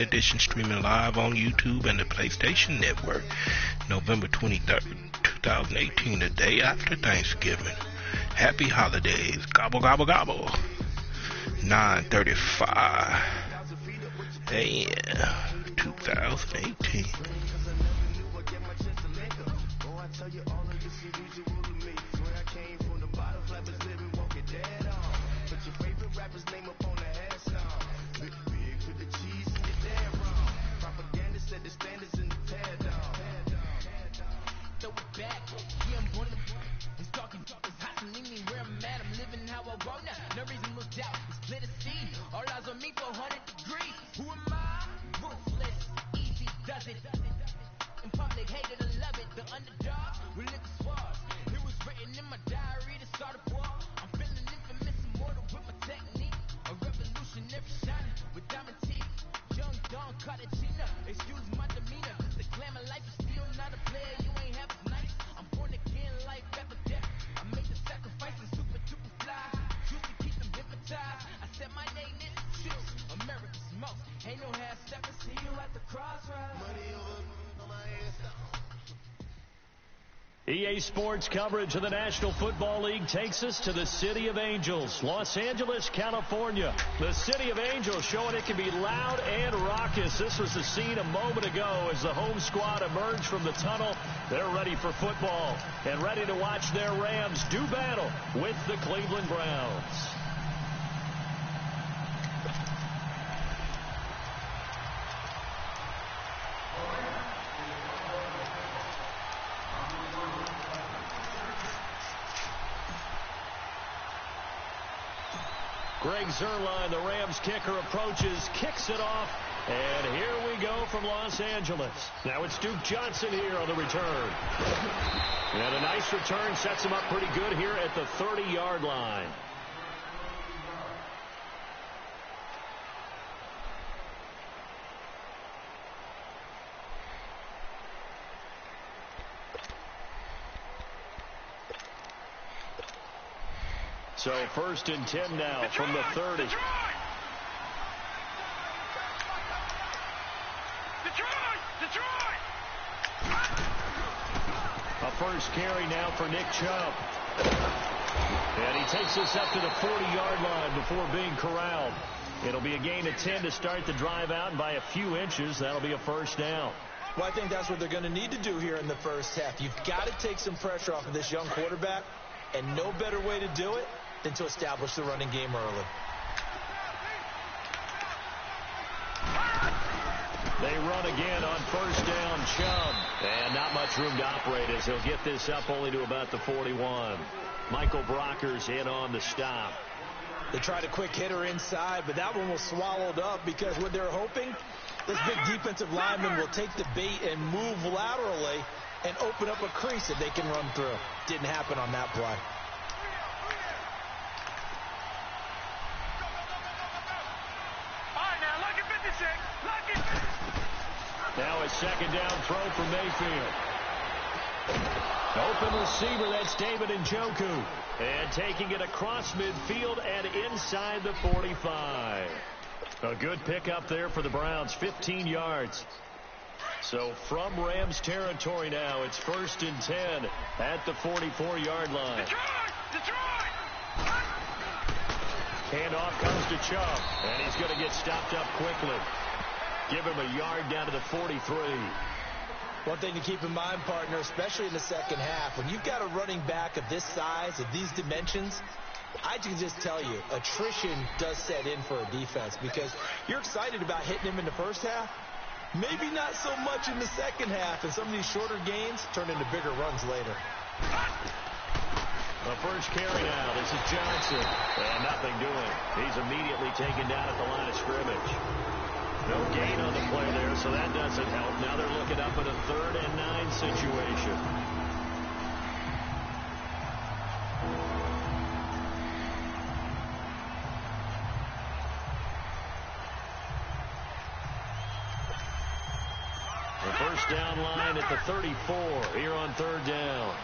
edition streaming live on YouTube and the PlayStation Network. November 23rd, 2018, the day after Thanksgiving. Happy holidays. Gobble, gobble, gobble. 9:35 a.m. 2018. EA Sports coverage of the National Football League takes us to the City of Angels, Los Angeles, California. The City of Angels showing it can be loud and raucous. This was the scene a moment ago as the home squad emerged from the tunnel. They're ready for football and ready to watch their Rams do battle with the Cleveland Browns. Greg Zuerlein, the Rams kicker, approaches, kicks it off, and here we go from Los Angeles. Now it's Duke Johnson here on the return. And a nice return sets him up pretty good here at the 30-yard line. So 1st and 10 now from the 30. A first carry now for Nick Chubb. And he takes us up to the 40-yard line before being corralled. It'll be a gain of 10 to start the drive out, and by a few inches, that'll be a first down. Well, I think that's what they're going to need to do here in the first half. You've got to take some pressure off of this young quarterback, and no better way to do it than to establish the running game early. They run again on first down. Chubb. And not much room to operate as he'll get this up only to about the 41. Michael Brocker's in on the stop. They tried a quick hitter inside, but that one was swallowed up because what they're hoping, this big defensive lineman will take the bait and move laterally and open up a crease that they can run through. Didn't happen on that play. Now a second down throw for Mayfield. Open receiver, that's David Njoku. And taking it across midfield and inside the 45. A good pickup there for the Browns, 15 yards. So from Rams territory now, it's 1st and 10 at the 44-yard line. Handoff comes to Chubb, and he's going to get stopped up quickly. Give him a yard down to the 43. One thing to keep in mind, partner, especially in the second half, when you've got a running back of this size, of these dimensions, I can just tell you, attrition does set in for a defense because you're excited about hitting him in the first half. Maybe not so much in the second half, and some of these shorter gains turn into bigger runs later. The first carry now. This is Johnson. And nothing doing. He's immediately taken down at the line of scrimmage. No gain on the play there, so that doesn't help. Now they're looking up at a 3rd and 9 situation. The first down line at the 34 here on 3rd down.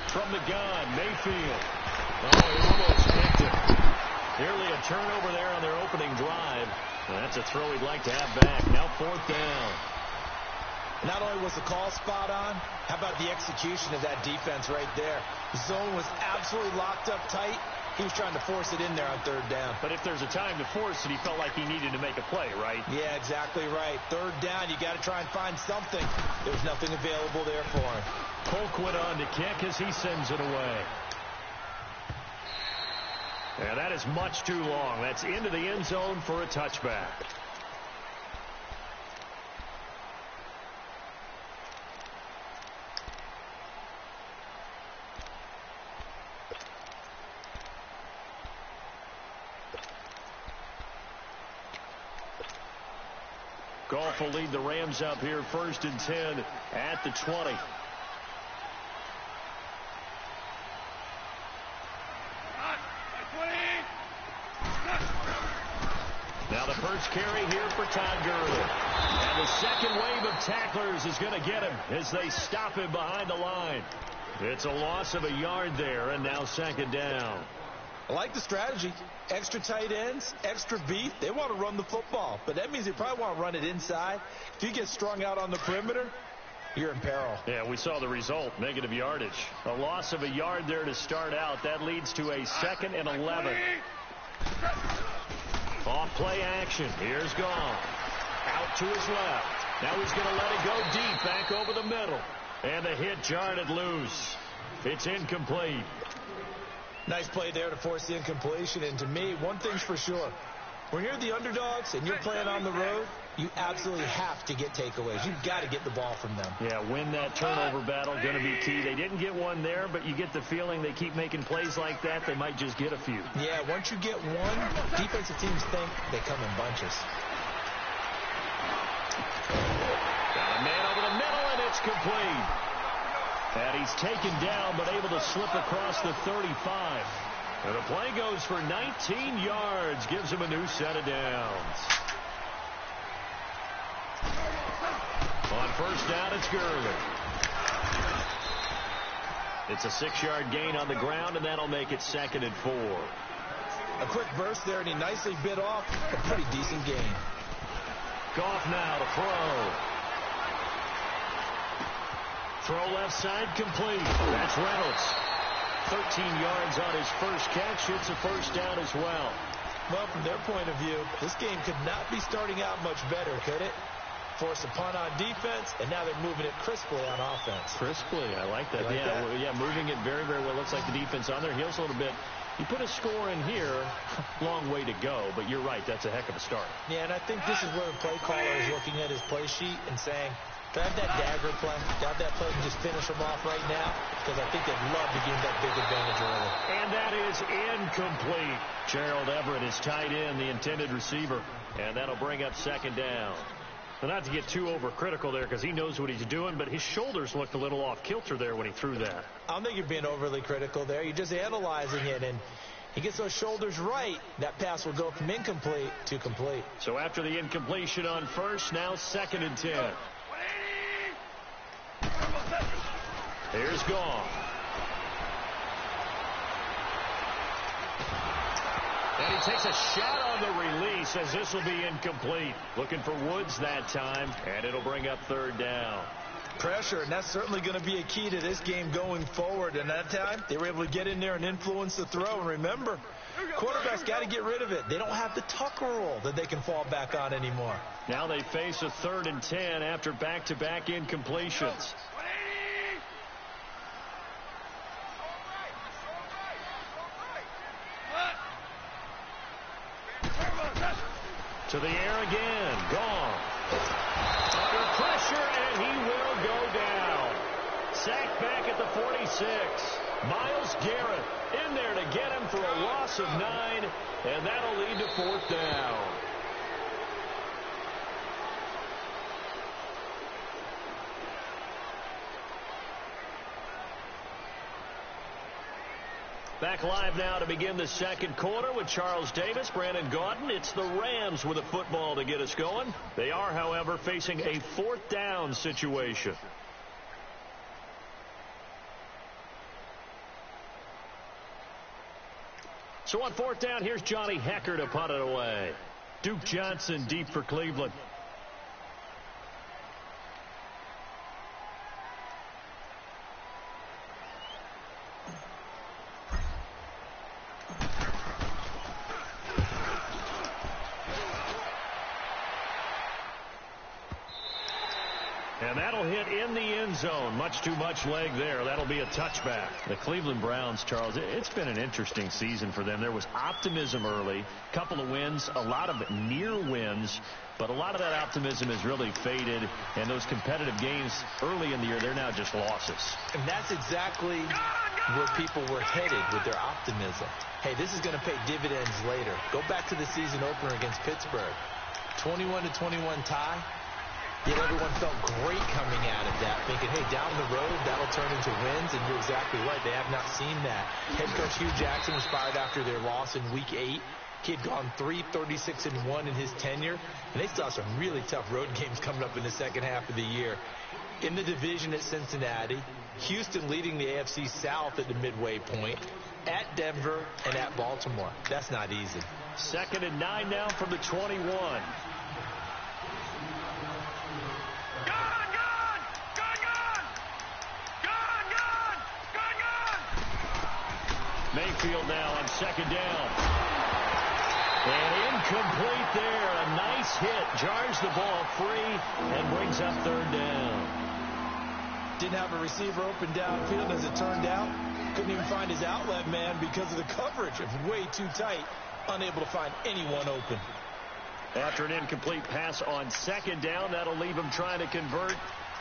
From the gun, Mayfield. Oh, he almost picked it. Nearly a turnover there on their opening drive. And that's a throw he'd like to have back. Now 4th down. Not only was the call spot on, how about the execution of that defense right there? The zone was absolutely locked up tight. He was trying to force it in there on 3rd down. But if there's a time to force it, he felt like he needed to make a play, right? Yeah, exactly right. 3rd down, you got to try and find something. There's nothing available there for him. Colquitt on to kick as he sends it away. And that is much too long. That's into the end zone for a touchback. Goff will lead the Rams up here 1st and 10 at the 20. Now the first carry here for Todd Gurley. And the second wave of tacklers is going to get him as they stop him behind the line. It's a loss of a yard there, and now 2nd down. I like the strategy. Extra tight ends, extra beef. They want to run the football, but that means they probably want to run it inside. If you get strung out on the perimeter, you're in peril. Yeah, we saw the result, negative yardage. A loss of a yard there to start out. That leads to a 2nd and 11. Off play action. Here's Goff. Out to his left. Now he's going to let it go deep, back over the middle. And the hit jarred it loose. It's incomplete. Nice play there to force the incompletion. And to me, one thing's for sure. When you're the underdogs and you're playing on the road, you absolutely have to get takeaways. You've got to get the ball from them. Yeah, win that turnover battle, going to be key. They didn't get one there, but you get the feeling they keep making plays like that, they might just get a few. Yeah, once you get one, defensive teams think they come in bunches. Got a man over the middle, and it's complete. And he's taken down, but able to slip across the 35. And the play goes for 19 yards, gives him a new set of downs. On 1st down, it's Gurley. It's a 6-yard gain on the ground, and that'll make it 2nd and 4. A quick burst there, and he nicely bit off a pretty decent gain. Goff now to throw. Throw left side complete. That's Reynolds. 13 yards on his first catch. It's a 1st down as well. Well, from their point of view, this game could not be starting out much better, could it? Force a punt on defense, and now they're moving it crisply on offense. Crisply, I like that. Yeah, moving it very, very well. Looks like the defense on their heels a little bit. You put a score in here, long way to go, but you're right, that's a heck of a start. Yeah, and I think this is where the play caller is looking at his play sheet and saying, grab that dagger play, grab that play and just finish them off right now, because I think they'd love to gain that big advantage early. And that is incomplete. Gerald Everett is tied in, the intended receiver, and that'll bring up 2nd down. Well, not to get too overcritical there because he knows what he's doing, but his shoulders looked a little off kilter there when he threw that. I don't think you're being overly critical there. You're just analyzing it, and he gets those shoulders right. That pass will go from incomplete to complete. So after the incompletion on 1st, now 2nd and 10. Here's Goff. And he takes a shot on the release as this will be incomplete. Looking for Woods that time, and it'll bring up 3rd down. Pressure, and that's certainly going to be a key to this game going forward. And that time, they were able to get in there and influence the throw. And remember, quarterbacks got to get rid of it. They don't have the Tucker rule that they can fall back on anymore. Now they face a 3rd and 10 after back-to-back incompletions. To the air again. Gone. Under pressure, and he will go down. Sacked back at the 46. Myles Garrett in there to get him for a loss of 9, and that'll lead to 4th down. Back live now to begin the 2nd quarter with Charles Davis, Brandon Gaudin. It's the Rams with a football to get us going. They are, however, facing a 4th down situation. So on fourth down, here's Johnny Hecker to punt it away. Duke Johnson deep for Cleveland. And that'll hit in the end zone. Much too much leg there. That'll be a touchback. The Cleveland Browns, Charles, it's been an interesting season for them. There was optimism early, couple of wins, a lot of near wins, but a lot of that optimism has really faded. And those competitive games early in the year, they're now just losses. And that's exactly where people were headed with their optimism. Hey, this is going to pay dividends later. Go back to the season opener against Pittsburgh. 21-21 tie. Yet everyone felt great coming out of that, thinking, hey, down the road, that'll turn into wins. And you're exactly right. They have not seen that. Head coach Hugh Jackson was fired after their loss in Week 8. He had gone 3-36-1 in his tenure. And they still have some really tough road games coming up in the second half of the year. In the division at Cincinnati, Houston leading the AFC South at the midway point, at Denver and at Baltimore. That's not easy. 2nd and 9 now from the 21. Mayfield now on 2nd down. And incomplete there. A nice hit. Jars the ball free and brings up 3rd down. Didn't have a receiver open downfield as it turned out. Couldn't even find his outlet man because of the coverage. It was way too tight. Unable to find anyone open. After an incomplete pass on 2nd down, that'll leave him trying to convert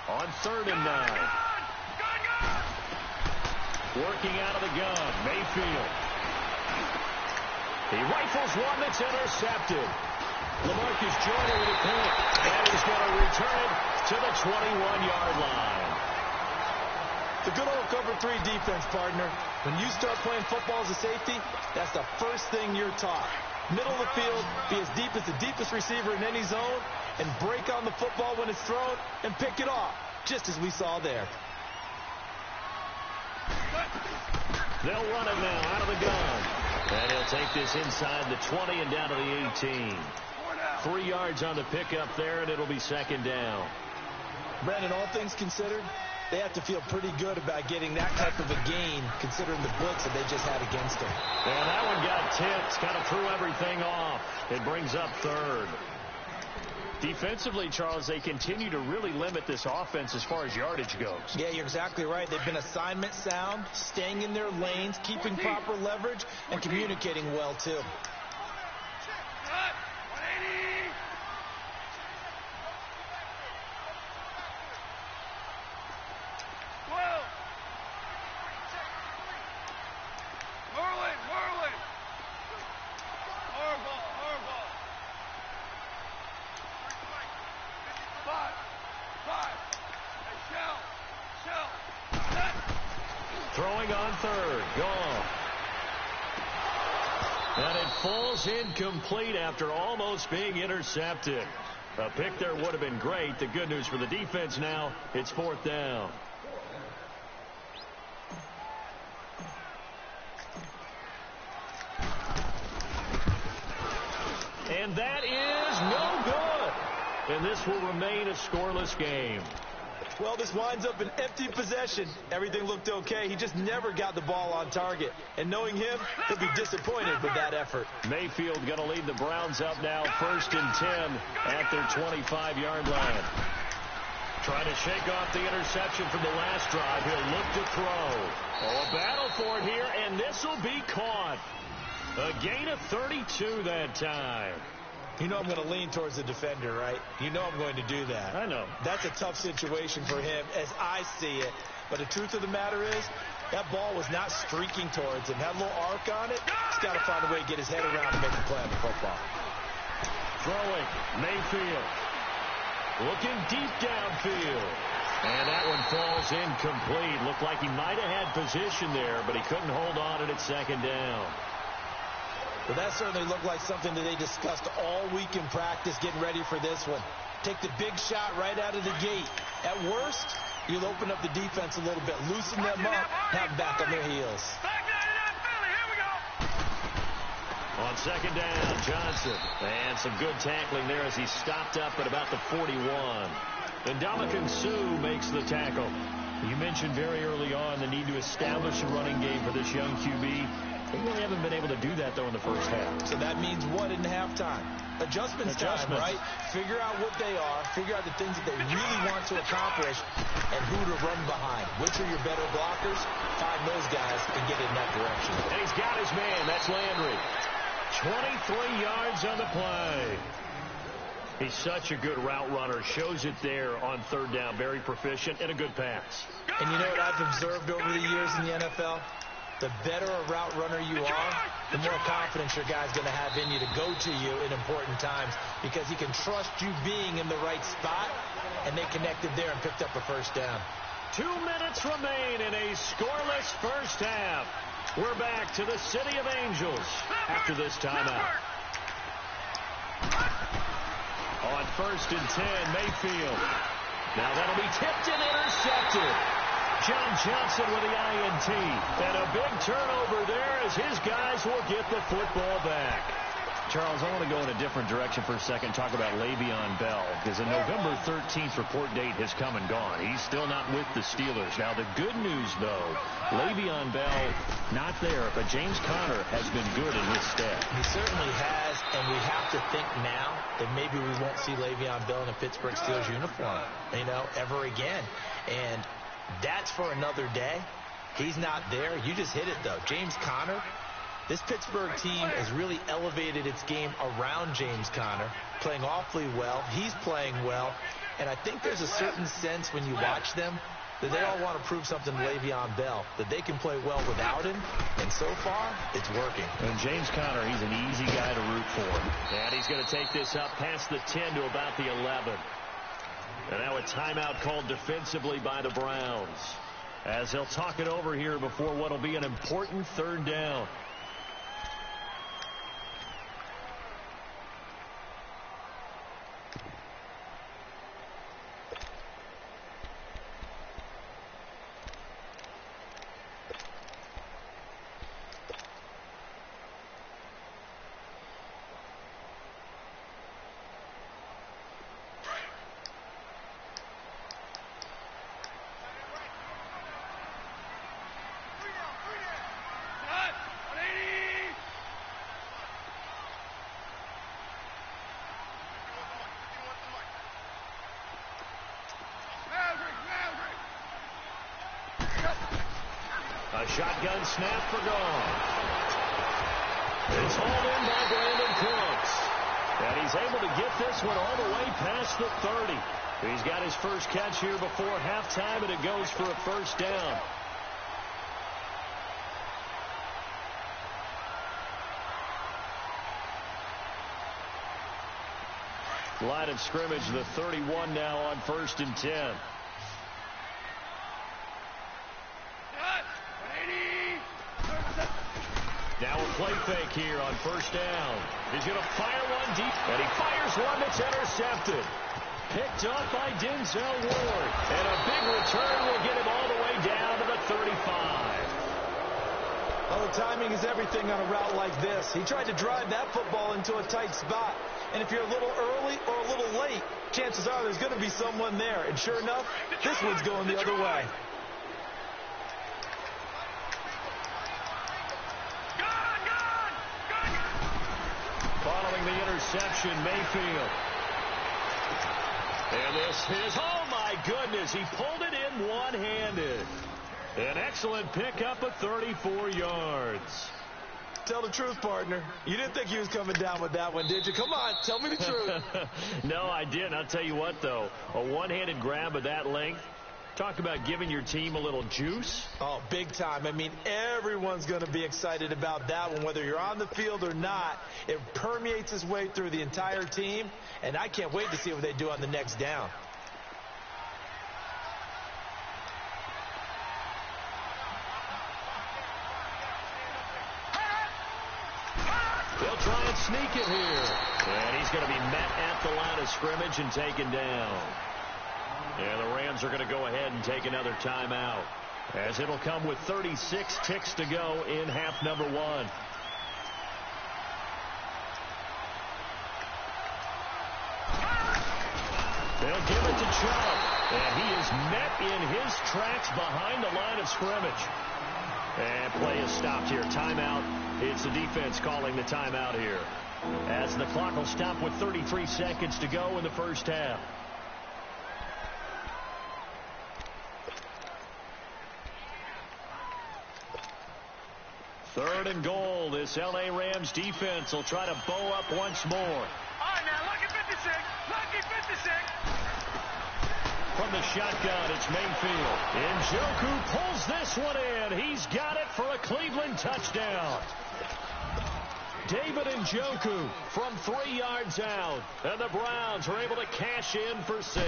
on 3rd and 9. Working out of the gun, Mayfield. He rifles one that's intercepted. LaMarcus Joyner with a pick. And he's going to return it to the 21-yard line. The good old cover 3 defense, partner. When you start playing football as a safety, that's the first thing you're taught. Middle of the field, be as deep as the deepest receiver in any zone, and break on the football when it's thrown and pick it off, just as we saw there. They'll run it now out of the gun. And he'll take this inside the 20 and down to the 18. 3 yards on the pickup there, and it'll be 2nd down. Brandon, all things considered, they have to feel pretty good about getting that type of a gain, considering the blitz that they just had against them. And that one got tipped, kind of threw everything off. It brings up 3rd. Defensively, Charles, they continue to really limit this offense as far as yardage goes. Yeah, you're exactly right. They've been assignment sound, staying in their lanes, keeping proper leverage, and communicating well, too. Throwing on 3rd. Gone. And it falls incomplete after almost being intercepted. A pick there would have been great. The good news for the defense now, it's 4th down. And that is no good. And this will remain a scoreless game. Well, this winds up an empty possession. Everything looked okay. He just never got the ball on target. And knowing him, he'll be disappointed with that effort. Mayfield going to lead the Browns up now 1st and 10 at their 25-yard line. Trying to shake off the interception from the last drive. He'll look to throw. Oh, a battle for it here, and this will be caught. A gain of 32 that time. You know I'm going to lean towards the defender, right? You know I'm going to do that. I know. That's a tough situation for him as I see it. But the truth of the matter is, that ball was not streaking towards him. Had a little arc on it. He's got to find a way to get his head around and make a play on the football. Throwing, Mayfield. Looking deep downfield. And that one falls incomplete. Looked like he might have had position there, but he couldn't hold on it at 2nd down. But that certainly looked like something that they discussed all week in practice getting ready for this one. Take the big shot right out of the gate. At worst, you'll open up the defense a little bit, loosen them up, have them back on their heels. On second down, Johnson. And some good tackling there as he stopped up at about the 41. And Ndamukong Suh makes the tackle. You mentioned very early on the need to establish a running game for this young QB. They really haven't been able to do that, though, in the first half. So that means what in halftime? Adjustments time, right? Figure out what they are, figure out the things that they really want to accomplish, and who to run behind. Which are your better blockers? Find those guys and get in that direction. And he's got his man. That's Landry. 23 yards on the play. He's such a good route runner. Shows it there on third down. Very proficient and a good pass. And you know what I've observed over the years in the NFL? The better a route runner you are, the more confidence your guy's going to have in you to go to you in important times because he can trust you being in the right spot, and they connected there and picked up a first down. 2 minutes remain in a scoreless first half. We're back to the City of Angels after this timeout. On 1st and 10, Mayfield. Now that'll be tipped and intercepted. John Johnson with the INT. And a big turnover there as his guys will get the football back. Charles, I want to go in a different direction for a second, talk about Le'Veon Bell, because the November 13th report date has come and gone. He's still not with the Steelers. Now, the good news, though, Le'Veon Bell not there, but James Conner has been good in his stead. He certainly has, and we have to think now that maybe we won't see Le'Veon Bell in a Pittsburgh Steelers uniform, ever again. And that's for another day. He's not there. You just hit it, though. James Conner, this Pittsburgh team has really elevated its game around James Conner, playing awfully well. He's playing well. And I think there's a certain sense when you watch them that they all want to prove something to Le'Veon Bell, that they can play well without him. And so far, it's working. And James Conner, he's an easy guy to root for. And he's going to take this up past the 10 to about the 11. And now a timeout called defensively by the Browns, as they'll talk it over here before what will be an important third down. A shotgun snap for Gone. It's hauled in by Brandon Cooks. And he's able to get this one all the way past the 30. He's got his first catch here before halftime, and it goes for a first down. Line of scrimmage, the 31 now on 1st and 10. Now a play fake here on first down. He's going to fire one deep, and he fires one that's intercepted. Picked up by Denzel Ward. And a big return will get him all the way down to the 35. Oh, timing is everything on a route like this. He tried to drive that football into a tight spot. And if you're a little early or a little late, chances are there's going to be someone there. And sure enough, this one's going the other way. Following the interception, Mayfield. And this is, oh my goodness, he pulled it in one-handed. An excellent pickup of 34 yards. Tell the truth, partner. You didn't think he was coming down with that one, did you? Come on, tell me the truth. No, I didn't. I'll tell you what, though. A one-handed grab of that length. Talk about giving your team a little juice. Oh, big time. I mean, everyone's going to be excited about that one, whether you're on the field or not. It permeates its way through the entire team, and I can't wait to see what they do on the next down. They'll try and sneak it here. And he's going to be met at the line of scrimmage and taken down. And the Rams are going to go ahead and take another timeout, as it'll come with 36 ticks to go in half number one. starts to jump. And he is met in his tracks behind the line of scrimmage. And play is stopped here. Timeout. It's the defense calling the timeout here, as the clock will stop with 33 seconds to go in the first half. Third and goal. This L.A. Rams defense will try to bow up once more. All right, now, lucky 56. Lucky 56. From the shotgun, it's Mayfield. Njoku pulls this one in. He's got it for a Cleveland touchdown. David Njoku from 3 yards out. And the Browns are able to cash in for 6.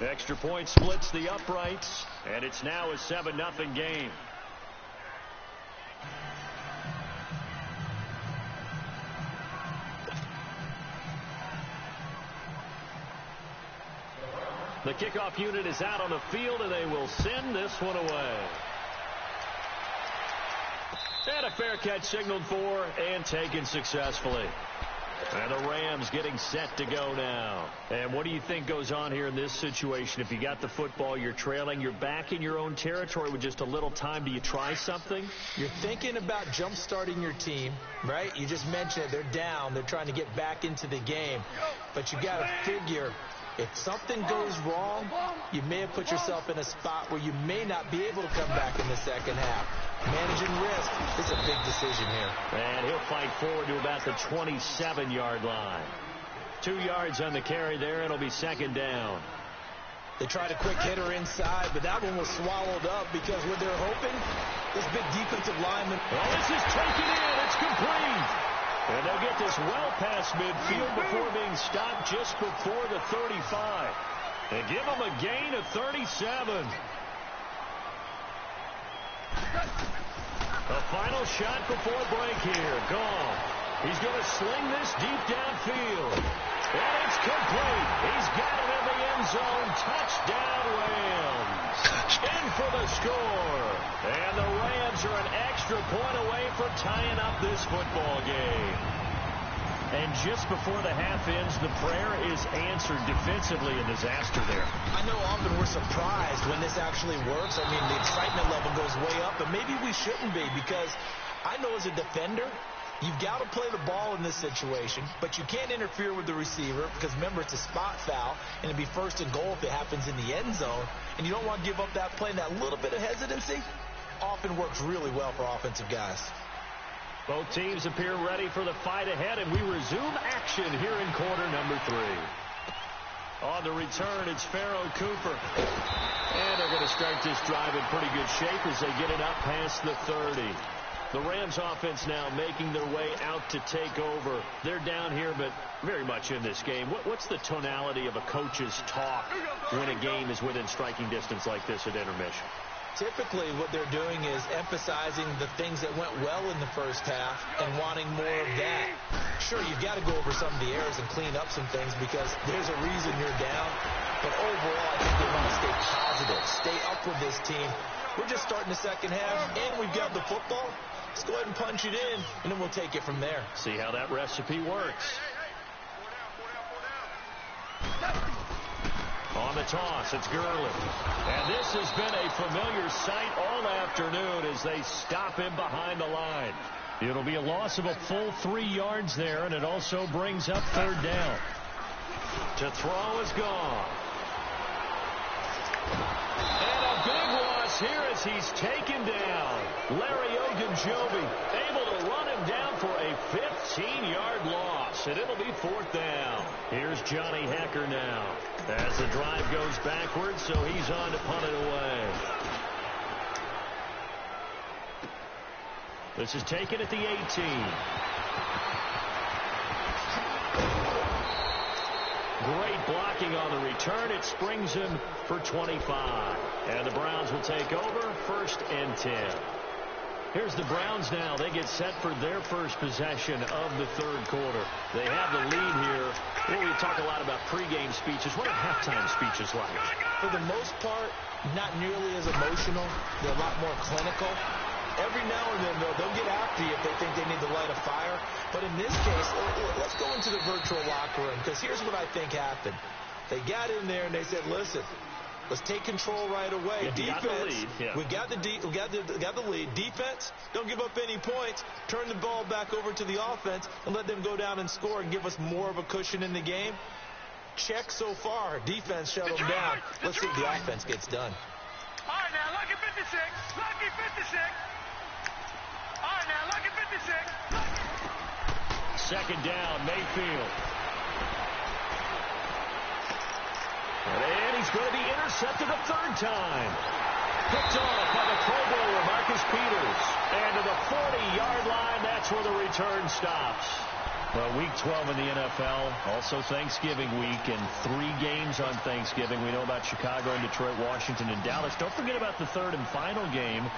Extra point splits the uprights, and it's now a 7-0 game. The kickoff unit is out on the field, and they will send this one away. And a fair catch signaled for and taken successfully. And the Rams getting set to go now. And what do you think goes on here in this situation? If you got the football, you're trailing, you're back in your own territory with just a little time. Do you try something? You're thinking about jump-starting your team, right? You just mentioned it. They're down. They're trying to get back into the game. But you got to figure, if something goes wrong, you may have put yourself in a spot where you may not be able to come back in the second half. Managing risk is a big decision here. And he'll fight forward to about the 27-yard line. 2 yards on the carry there. It'll be second down. They tried a quick hitter inside, but that one was swallowed up because what they're hoping, this big defensive lineman. Well, this is taken in. It's complete. And they'll get this well past midfield before being stopped just before the 35. And give them a gain of 37. The final shot before break here. Gone. He's going to sling this deep downfield. And it's complete. He's got it in the end zone. Touchdown, Rams. In for the score. And the Rams are an extra point away from tying up this football game. And just before the half ends, the prayer is answered defensively. A disaster there. I know often we're surprised when this actually works. I mean, the excitement level goes way up, and maybe we shouldn't be, because I know as a defender, you've got to play the ball in this situation, but you can't interfere with the receiver because, remember, it's a spot foul, and it'd be first and goal if it happens in the end zone, and you don't want to give up that play. And that little bit of hesitancy often works really well for offensive guys. Both teams appear ready for the fight ahead, and we resume action here in quarter number 3. On the return, it's Pharaoh Cooper. And they're going to start this drive in pretty good shape as they get it up past the 30. The Rams offense now making their way out to take over. They're down here, but very much in this game. What's the tonality of a coach's talk when a game is within striking distance like this at intermission? Typically, what they're doing is emphasizing the things that went well in the first half and wanting more of that. Sure, you've got to go over some of the errors and clean up some things because there's a reason you're down. But overall, I think they want to stay positive, stay up with this team. We're just starting the second half, and we've got the football. Let's go ahead and punch it in, and then we'll take it from there. See how that recipe works. On the toss, it's Gurley. And this has been a familiar sight all afternoon as they stop him behind the line. It'll be a loss of a full 3 yards there, and it also brings up third down. To throw is gone. And a big loss here as he's taken down. Larry Ogunjobi able to run him down for a 15-yard loss, and it'll be fourth down. Here's Johnny Hecker now as the drive goes backwards, so he's on to punt it away. This is taken at the 18. Great blocking on the return. It springs him for 25. And the Browns will take over, 1st and 10. Here's the Browns now. They get set for their first possession of the third quarter. They have the lead here. Well, we talk a lot about pregame speeches. What are halftime speeches like? For the most part, not nearly as emotional. They're a lot more clinical. Every now and then, though, they'll get after you if they think they need to light a fire. But in this case, let's go into the virtual locker room, because here's what I think happened. They got in there and they said, listen, let's take control right away. Defense, we got the lead. Defense, don't give up any points. Turn the ball back over to the offense and let them go down and score and give us more of a cushion in the game. Check so far. Defense shut them down. Let's see if the offense gets done. All right, now, lucky 56. Lucky 56. All right, now, lucky 56. Second down, Mayfield. And he's going to be intercepted a third time. Picked off by the Pro Bowler, Marcus Peters. And to the 40-yard line, that's where the return stops. Well, Week 12 in the NFL, also Thanksgiving week, and 3 games on Thanksgiving. We know about Chicago and Detroit, Washington, and Dallas. Don't forget about the third and final game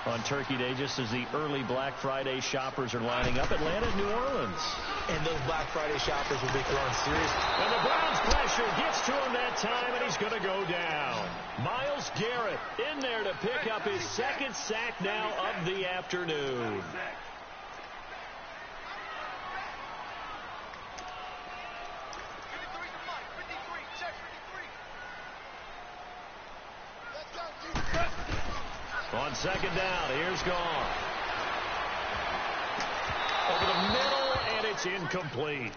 on Turkey Day, just as the early Black Friday shoppers are lining up. Atlanta and New Orleans. And those Black Friday shoppers will be throwing serious. And the Browns pressure gets to him that time, and he's going to go down. Myles Garrett in there to pick up his second sack now of the afternoon. On second down, here's Goff. Over the middle, and it's incomplete.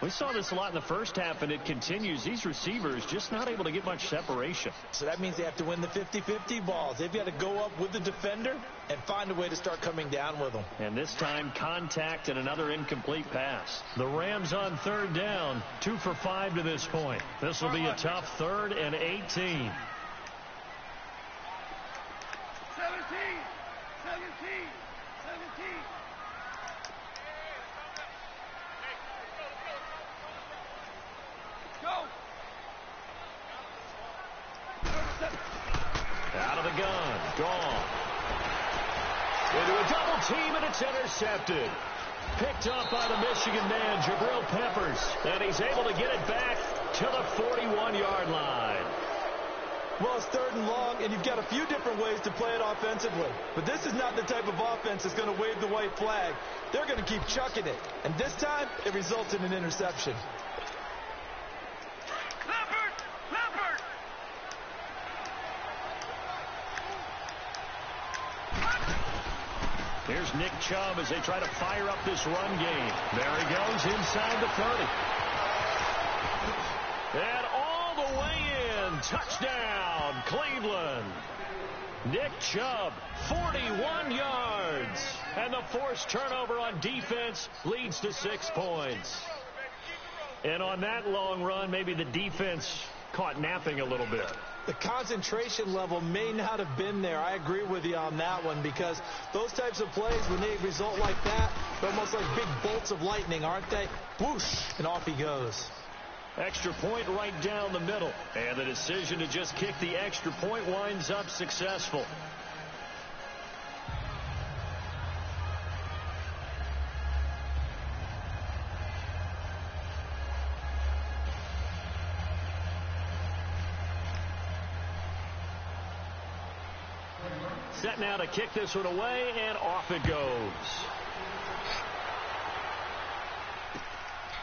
We saw this a lot in the first half, and it continues. These receivers just not able to get much separation. So that means they have to win the 50-50 balls. They've got to go up with the defender and find a way to start coming down with them. And this time, contact and another incomplete pass. The Rams on third down, 2 for 5 to this point. This will be a tough 3rd and 18. 17. Go. Out of the gun. Gone. Into a double team, and it's intercepted. Picked up by the Michigan man, Jabril Peppers. And he's able to get it back to the 41-yard line. Well, it's 3rd and long, and you've got a few different ways to play it offensively. But this is not the type of offense that's going to wave the white flag. They're going to keep chucking it. And this time, it results in an interception. Leopard! Here's Nick Chubb as they try to fire up this run game. There he goes inside the 30. And all the way in. Touchdown, Cleveland. Nick Chubb, 41 yards. And the forced turnover on defense leads to 6 points. And on that long run, maybe the defense caught napping a little bit. The concentration level may not have been there. I agree with you on that one, because those types of plays, when they result like that, they're almost like big bolts of lightning, aren't they? Whoosh, and off he goes. Extra point right down the middle. And the decision to just kick the extra point winds up successful. Set now to kick this one away, and off it goes.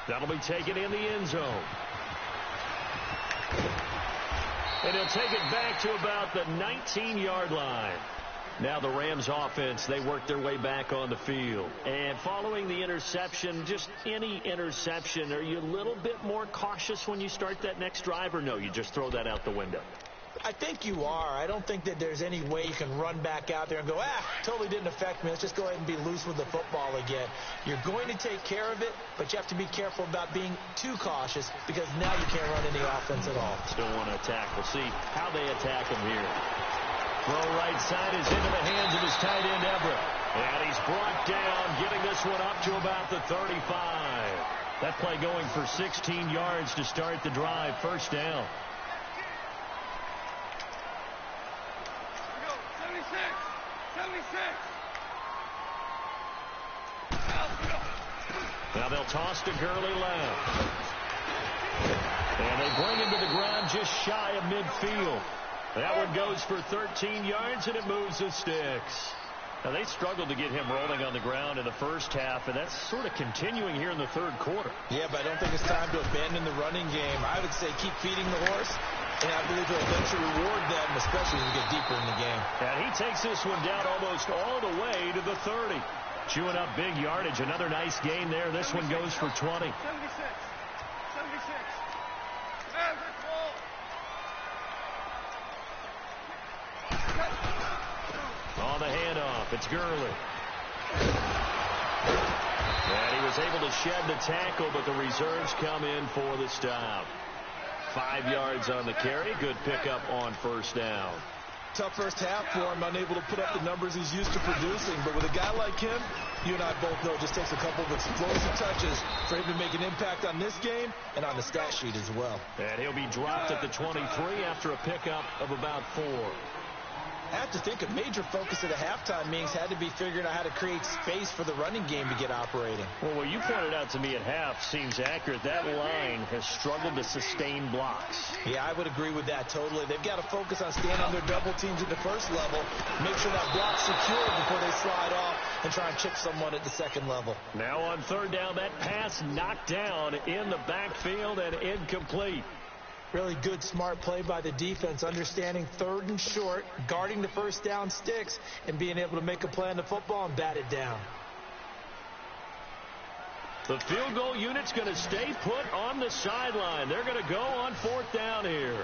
That'll be taken in the end zone. And he'll take it back to about the 19-yard line. Now the Rams offense, they work their way back on the field. And following the interception, just any interception, are you a little bit more cautious when you start that next drive, or no, you just throw that out the window? I think you are. I don't think that there's any way you can run back out there and go, totally didn't affect me. Let's just go ahead and be loose with the football again. You're going to take care of it, but you have to be careful about being too cautious, because now you can't run any offense at all. Still want to attack. We'll see how they attack him here. Throw right side is into the hands of his tight end, Everett. And he's brought down, getting this one up to about the 35. That play going for 16 yards to start the drive. First down. Now they'll toss to Gurley left. And they bring him to the ground just shy of midfield. That one goes for 13 yards, and it moves the sticks. Now, they struggled to get him rolling on the ground in the first half, and that's sort of continuing here in the third quarter. Yeah, but I don't think it's time to abandon the running game. I would say keep feeding the horse, and I believe he'll eventually reward them, especially as we get deeper in the game. And he takes this one down almost all the way to the 30. Chewing up big yardage. Another nice gain there. This one goes for 20. 76. 76. On the handoff, it's Gurley. And he was able to shed the tackle, but the reserves come in for the stop. 5 yards on the carry. Good pickup on first down. Tough first half for him, unable to put up the numbers he's used to producing. But with a guy like him, you and I both know it just takes a couple of explosive touches for him to make an impact on this game and on the stat sheet as well. And he'll be dropped at the 23 after a pickup of about 4. I have to think a major focus of the halftime meetings had to be figuring out how to create space for the running game to get operating. Well, what you pointed out to me at half seems accurate. That line has struggled to sustain blocks. Yeah, I would agree with that totally. They've got to focus on staying on their double teams at the first level, make sure that block's secure before they slide off and try and chip someone at the second level. Now on third down, that pass knocked down in the backfield and incomplete. Really good, smart play by the defense, understanding third and short, guarding the first down sticks, and being able to make a play on the football and bat it down. The field goal unit's going to stay put on the sideline. They're going to go on fourth down here.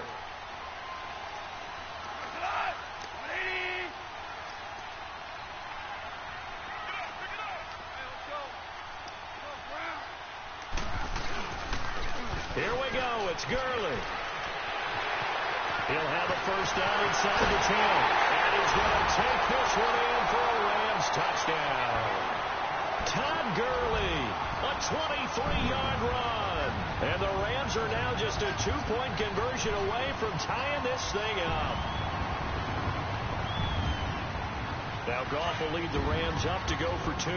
Here we go. It's Gurley. He'll have a first down inside the 10. And he's going to take this one in for a Rams touchdown. Todd Gurley, a 23-yard run. And the Rams are now just a 2-point conversion away from tying this thing up. Now Goff will lead the Rams up to go for 2.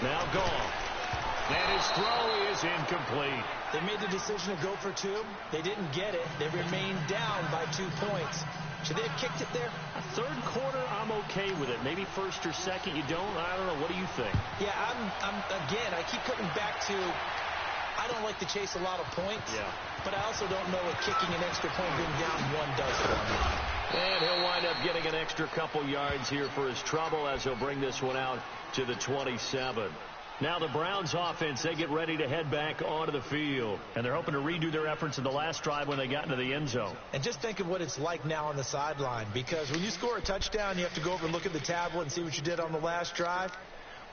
Now Goff. And his throw is incomplete. They made the decision to go for 2. They didn't get it. They remained down by 2 points. Should they have kicked it there? Third quarter, I'm okay with it. Maybe first or second, you don't. I don't know. What do you think? Yeah, again, I keep coming back to I don't like to chase a lot of points. Yeah. But I also don't know what kicking an extra point being down 1 does for me. And he'll wind up getting an extra couple yards here for his trouble as he'll bring this one out to the 27. Now the Browns offense, they get ready to head back onto the field. And they're hoping to redo their efforts in the last drive when they got into the end zone. And just think of what it's like now on the sideline. Because when you score a touchdown, you have to go over and look at the tablet and see what you did on the last drive.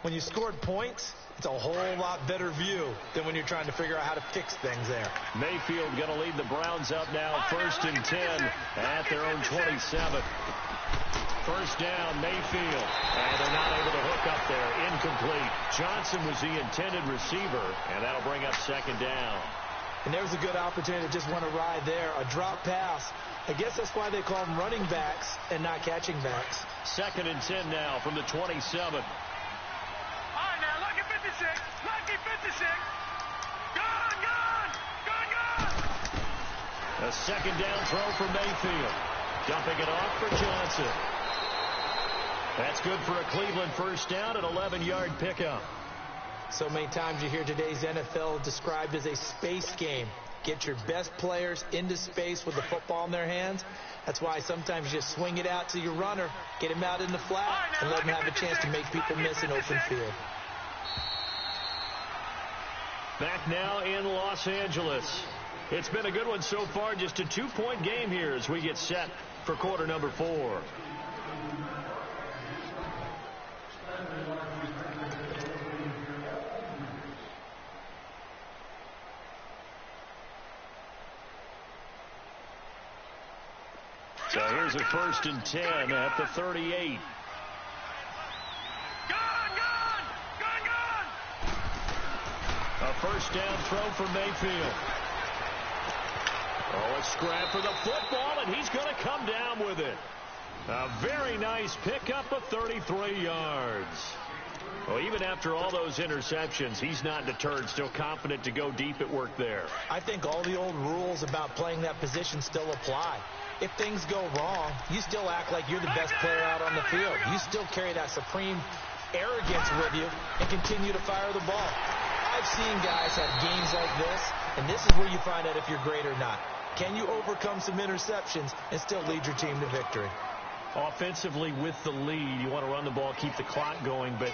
When you scored points, it's a whole lot better view than when you're trying to figure out how to fix things there. Mayfield going to lead the Browns up now, 1st and 10 at their own 27. First down, Mayfield. And they're not able to hook up there. Incomplete. Johnson was the intended receiver, and that'll bring up 2nd down. And there's a good opportunity to just want to ride there. A drop pass. I guess that's why they call them running backs and not catching backs. 2nd and 10 now from the 27. Lucky 56. Gone. A 2nd down throw for Mayfield. Dumping it off for Johnson. That's good for a Cleveland first down, an 11-yard pickup. So many times you hear today's NFL described as a space game. Get your best players into space with the football in their hands. That's why sometimes you just swing it out to your runner, get him out in the flat, and let him have a chance to make people miss an open field. Back now in Los Angeles. It's been a good one so far. Just a 2-point game here as we get set for quarter number 4. So here's a 1st and 10 at the 38. A first down throw for Mayfield. Oh, a scrap for the football, and he's going to come down with it. A very nice pickup of 33 yards. Well, even after all those interceptions, he's not deterred, still confident to go deep at work there. I think all the old rules about playing that position still apply. If things go wrong, you still act like you're the best player out on the field. You still carry that supreme arrogance with you and continue to fire the ball. I've seen guys have games like this, and this is where you find out if you're great or not. Can you overcome some interceptions and still lead your team to victory? Offensively, with the lead, you want to run the ball, keep the clock going, but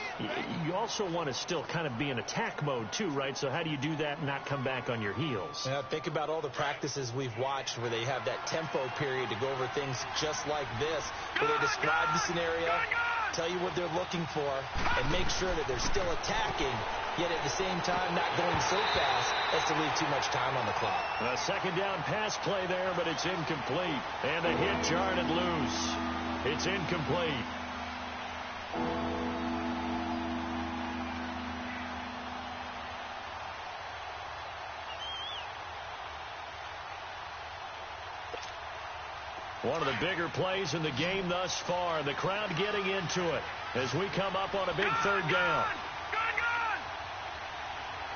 you also want to still kind of be in attack mode too, right? So how do you do that and not come back on your heels? Yeah, think about all the practices we've watched where they have that tempo period to go over things just like this, where they describe the scenario, tell you what they're looking for, and make sure that they're still attacking, yet at the same time not going so fast as to leave too much time on the clock. A second down pass play there, but it's incomplete. And a hit jarred and loose. It's incomplete. One of the bigger plays in the game thus far. The crowd getting into it as we come up on a big third down. Gun!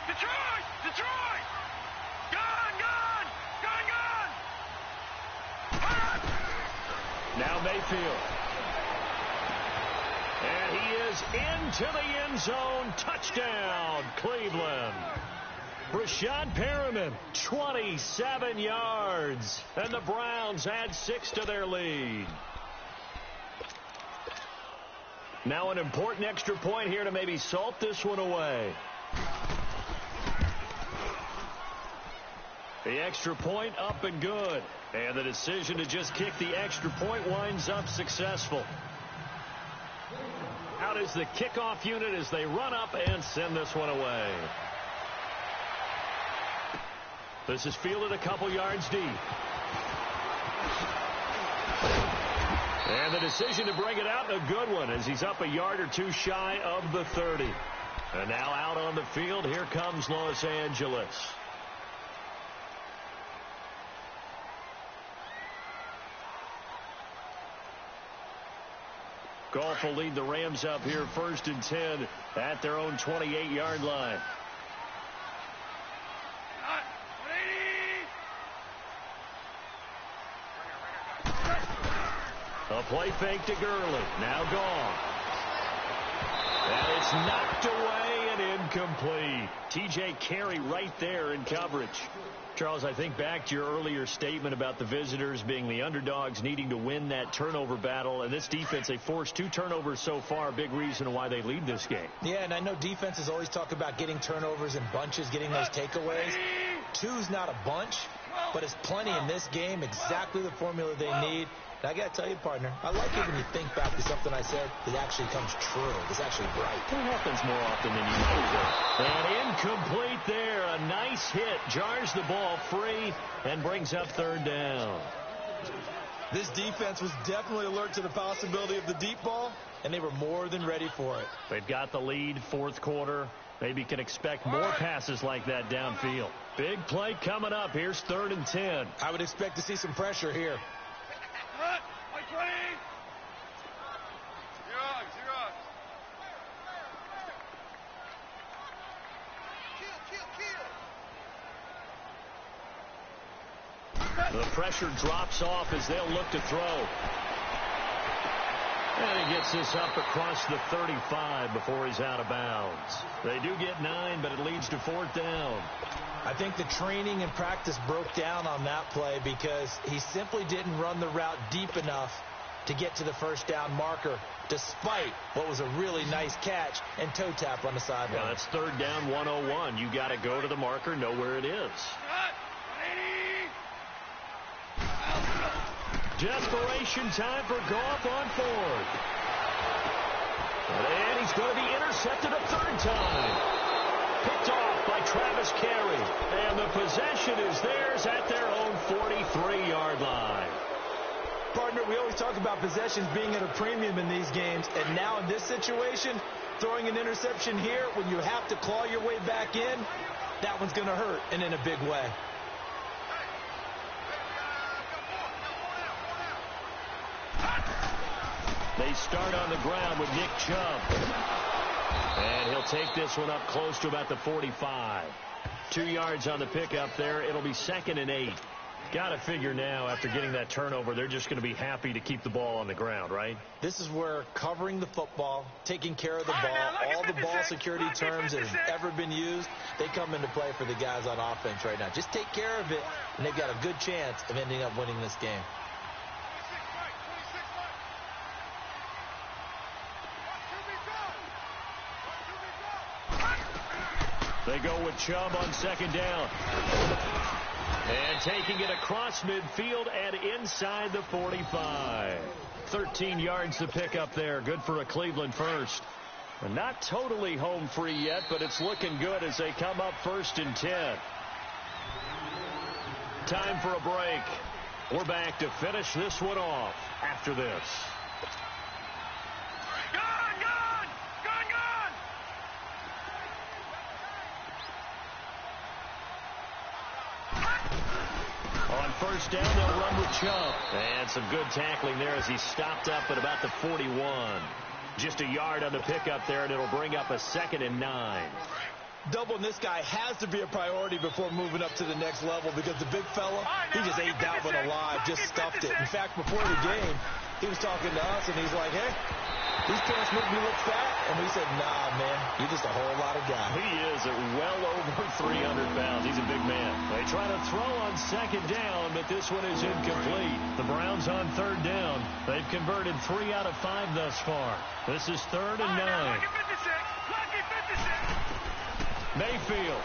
Detroit! Detroit! Gun! Now Mayfield. And he is into the end zone. Touchdown, Cleveland. Rashad Perriman, 27 yards. And the Browns add 6 to their lead. Now an important extra point here to maybe salt this one away. The extra point up and good. And the decision to just kick the extra point winds up successful. Out is the kickoff unit as they run up and send this one away. This is fielded a couple yards deep. And the decision to bring it out, a good one, as he's up a yard or two shy of the 30. And now out on the field, here comes Los Angeles. Goff will lead the Rams up here 1st and 10 at their own 28-yard line. A play fake to Gurley. Now gone. And it's knocked away and incomplete. T.J. Carey right there in coverage. Charles, I think back to your earlier statement about the visitors being the underdogs needing to win that turnover battle. And this defense, they forced 2 turnovers so far. A big reason why they lead this game. Yeah, and I know defenses always talk about getting turnovers in bunches, getting those takeaways. 2's not a bunch, but it's plenty in this game. Exactly the formula they need. And I got to tell you, partner, I like it when you think back to something I said that actually comes true. It's actually right. It happens more often than you might think. And incomplete there. A nice hit. Jars the ball free and brings up 3rd down. This defense was definitely alert to the possibility of the deep ball, and they were more than ready for it. They've got the lead, 4th quarter. Maybe can expect more passes like that downfield. Big play coming up. Here's 3rd and 10. I would expect to see some pressure here. The pressure drops off as they'll look to throw. And he gets this up across the 35 before he's out of bounds. They do get 9, but it leads to 4th down. I think the training and practice broke down on that play because he simply didn't run the route deep enough to get to the 1st down marker, despite what was a really nice catch and toe tap on the sideline. Yeah, that's 3rd down 101. You got to go to the marker, know where it is. Desperation time for Goff on 4th. And he's going to be intercepted a 3rd time. Picked off by Travis Carey. And the possession is theirs at their own 43-yard line. Partner, we always talk about possessions being at a premium in these games. And now in this situation, throwing an interception here when you have to claw your way back in, that one's going to hurt, and in a big way. They start on the ground with Nick Chubb. And he'll take this one up close to about the 45. 2 yards on the pickup there. It'll be 2nd and 8. Got to figure now, after getting that turnover, they're just going to be happy to keep the ball on the ground, right? This is where covering the football, taking care of the ball, all the ball security terms that have ever been used, they come into play for the guys on offense right now. Just take care of it, and they've got a good chance of ending up winning this game. They go with Chubb on 2nd down. And taking it across midfield and inside the 45. 13 yards to pick up there. Good for a Cleveland first. And not totally home free yet, but it's looking good as they come up 1st and 10. Time for a break. We're back to finish this one off after this. On 1st down, they'll run with Chubb. And some good tackling there as he stopped up at about the 41. Just a yard on the pickup there, and it'll bring up a 2nd and 9. Doubling this guy has to be a priority before moving up to the next level, because the big fella, he just ate that one alive, just stuffed it. In fact, before the game, he was talking to us, and he's like, hey, these pants make me look fat. And we said, nah, man, you're just a whole lot of guy. He is at well over 300 pounds. He's a big man. They try to throw on 2nd down, but this one is incomplete. The Browns on 3rd down. They've converted 3 out of 5 thus far. This is 3rd and 9. Lucky 56. Lucky 56. Mayfield.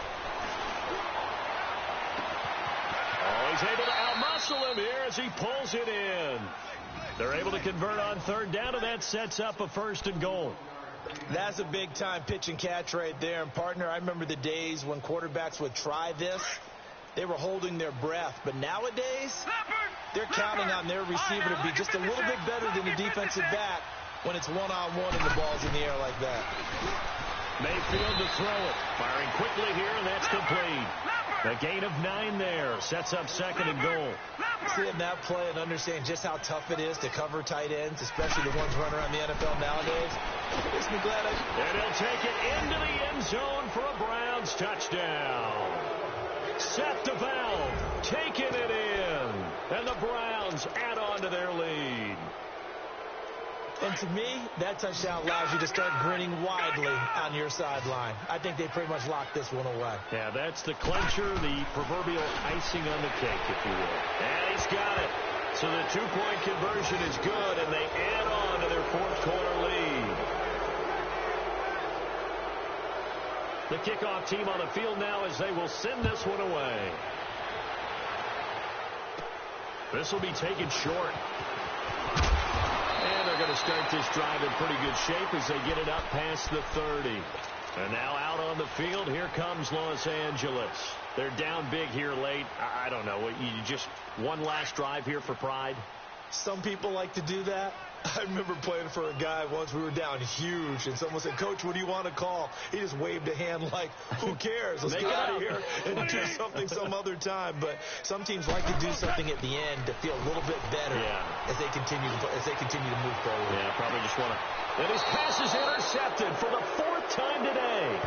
Oh, he's able to outmuscle him here as he pulls it in. They're able to convert on 3rd down, and that sets up a 1st and goal. That's a big-time pitch and catch right there. And, partner, I remember the days when quarterbacks would try this. They were holding their breath. But nowadays, they're counting on their receiver to be just a little bit better than the defensive back when it's one-on-one and the ball's in the air like that. Mayfield to throw it. Firing quickly here, and that's complete. A gain of 9 there. Sets up 2nd and goal. Seeing that play and understanding just how tough it is to cover tight ends, especially the ones running around the NFL nowadays, makes me glad And he'll take it into the end zone for a Browns touchdown. Seth DeValve taking it in. And the Browns add on to their lead. And to me, that touchdown allows you to start grinning widely on your sideline. I think they pretty much locked this one away. Yeah, that's the clincher, the proverbial icing on the cake, if you will. And he's got it. So the 2-point conversion is good, and they add on to their 4th quarter lead. The kickoff team on the field now as they will send this one away. This will be taken short. And they're going to start this drive in pretty good shape as they get it up past the 30. And now out on the field, here comes Los Angeles. They're down big here late. I don't know. You just one last drive here for pride? Some people like to do that. I remember playing for a guy once. We were down huge, and someone said, Coach, what do you want to call? He just waved a hand like, who cares? Let's get out of here and do something some other time. But some teams like to do something at the end to feel a little bit better as they continue to move forward. Yeah, probably just want to. And his pass is intercepted for the 4th time today.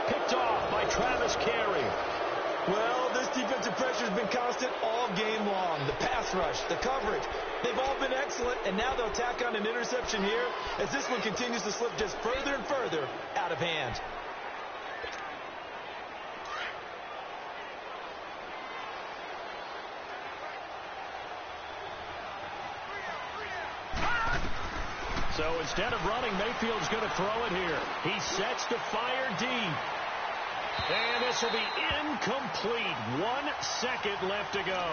Picked off by Travis Carey. Well, this defensive pressure has been constant all game long. The pass rush, the coverage, they've all been excellent, and now they'll tack on an interception here as this one continues to slip just further and further out of hand. So instead of running, Mayfield's going to throw it here. He sets to fire deep. And this will be incomplete. 1 second left to go.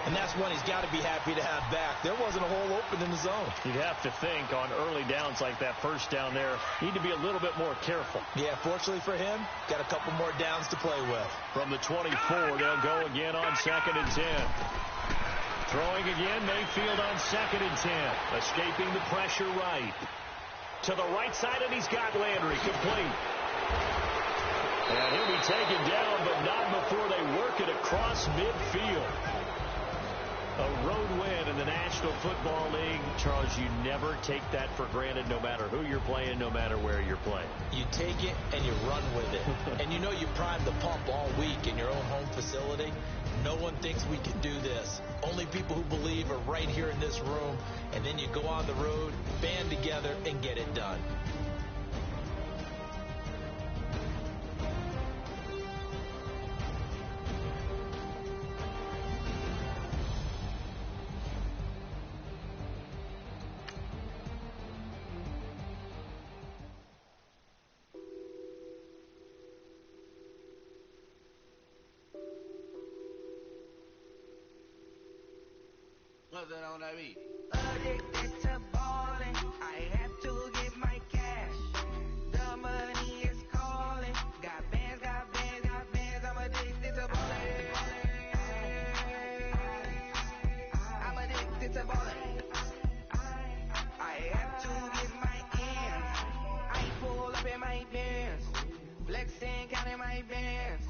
And that's one he's got to be happy to have back. There wasn't a hole open in the zone. You'd have to think on early downs like that 1st down there, need to be a little bit more careful. Yeah, fortunately for him, got a couple more downs to play with. From the 24, they'll go again on 2nd and 10. Throwing again, Mayfield on 2nd and 10. Escaping the pressure right. To the right side, and he's got Landry complete. And he'll be taken down, but not before they work it across midfield. A road win in the National Football League. Charles, you never take that for granted, no matter who you're playing, no matter where you're playing. You take it and you run with it. And you know you primed the pump all week in your own home facility. No one thinks we can do this. Only people who believe are right here in this room. And then you go on the road, band together, and get it done. On that beat. Addicted to balling, I have to get my cash. The money is calling. Got bands, got bands, got bands. I'm addicted to balling. I'm addicted to balling. I have to get my ends. I pull up in my bands, flexing, counting my bands.